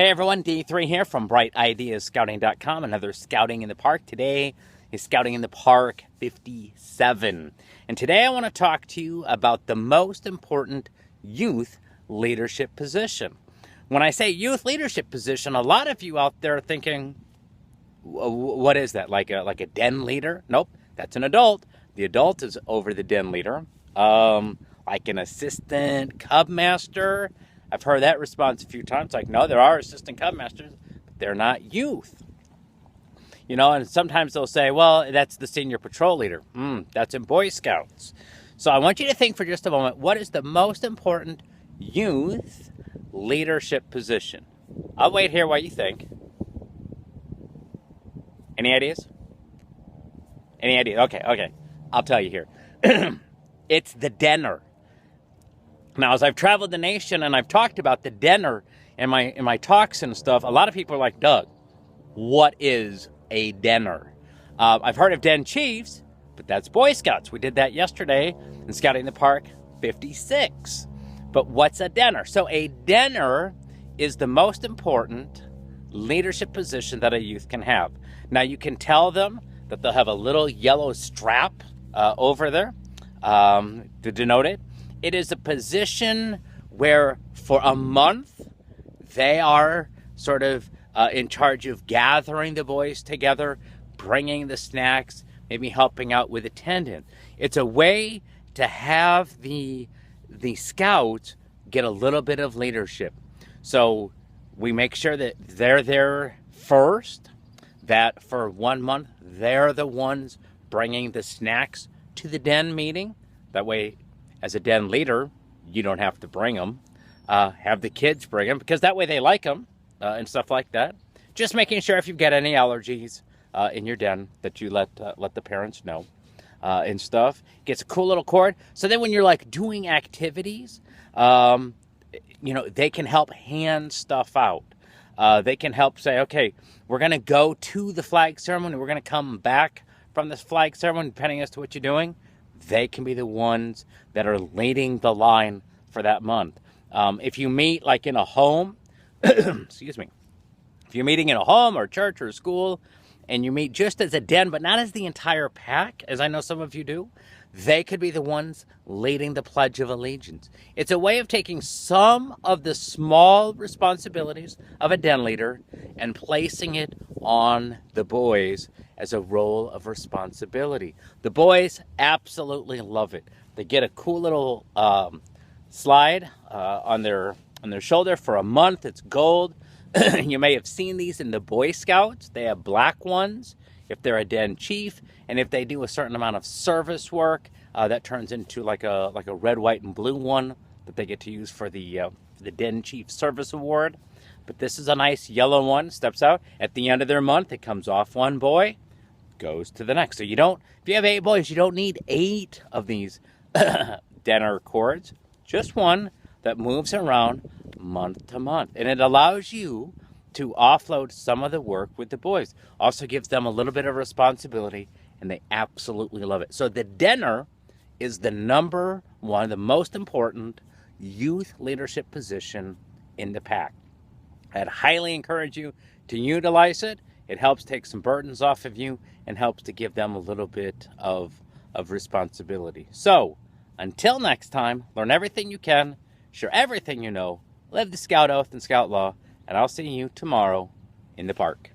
Hey everyone, D3 here from BrightIdeasScouting.com. Another Scouting in the Park. Today is Scouting in the Park 57. And today I want to talk to you about the most important youth leadership position. When I say youth leadership position, a lot of you out there are thinking, what is that? Like a den leader? Nope, that's an adult. The adult is over the den leader. Like an assistant cub master. I've heard that response a few times, like, no, there are assistant cub masters, but they're not youth. You know, and sometimes they'll say, well, that's the senior patrol leader. That's in Boy Scouts. So I want you to think for just a moment, what is the most important youth leadership position? I'll wait here while you think. Any ideas? Any ideas? Okay. I'll tell you here. It's the denner. Now, as I've traveled the nation and I've talked about the denner in my talks and stuff, a lot of people are like, Doug, what is a denner? I've heard of den chiefs, but that's Boy Scouts. We did that yesterday in Scouting in the Park 56. But what's a denner? So a denner is the most important leadership position that a youth can have. Now, you can tell them that they'll have a little yellow strap over there to denote it. It is a position where for a month they are sort of in charge of gathering the boys together, bringing the snacks, maybe helping out with attendance. It's a way to have the scouts get a little bit of leadership. So we make sure that they're there first, that for 1 month they're the ones bringing the snacks to the den meeting. That way, as a den leader, you don't have to bring them. Have the kids bring them, because that way they like them and stuff like that. Just making sure if you've got any allergies in your den that you let the parents know and stuff. Gets a cool little cord. So then when you're like doing activities, they can help hand stuff out. They can help say, okay, we're going to go to the flag ceremony. We're going to come back from this flag ceremony, depending as to what you're doing. They can be the ones that are leading the line for that month. If you meet like in a home, excuse me, if you're meeting in a home or church or a school and you meet just as a den, but not as the entire pack, as I know some of you do, they could be the ones leading the Pledge of Allegiance. It's a way of taking some of the small responsibilities of a den leader and placing it on the boys as a role of responsibility. The boys absolutely love it. They get a cool little slide on their shoulder for a month. It's gold. You may have seen these in the Boy Scouts. They have black ones if they're a den chief, and if they do a certain amount of service work, that turns into like a red, white, and blue one that they get to use for the Den Chief Service Award. But this is a nice yellow one. Steps out at the end of their month. It comes off one boy, goes to the next. So you don't, if you have 8 boys, you don't need 8 of these denner cords. Just one that moves around month to month, and it allows you to offload some of the work with the boys. Also gives them a little bit of responsibility, and they absolutely love it. So the denner is the number one, the most important youth leadership position in the pack. I'd highly encourage you to utilize it. It helps take some burdens off of you and helps to give them a little bit of responsibility. So until next time, learn everything you can, share everything you know, live the Scout Oath and Scout Law, and I'll see you tomorrow in the park.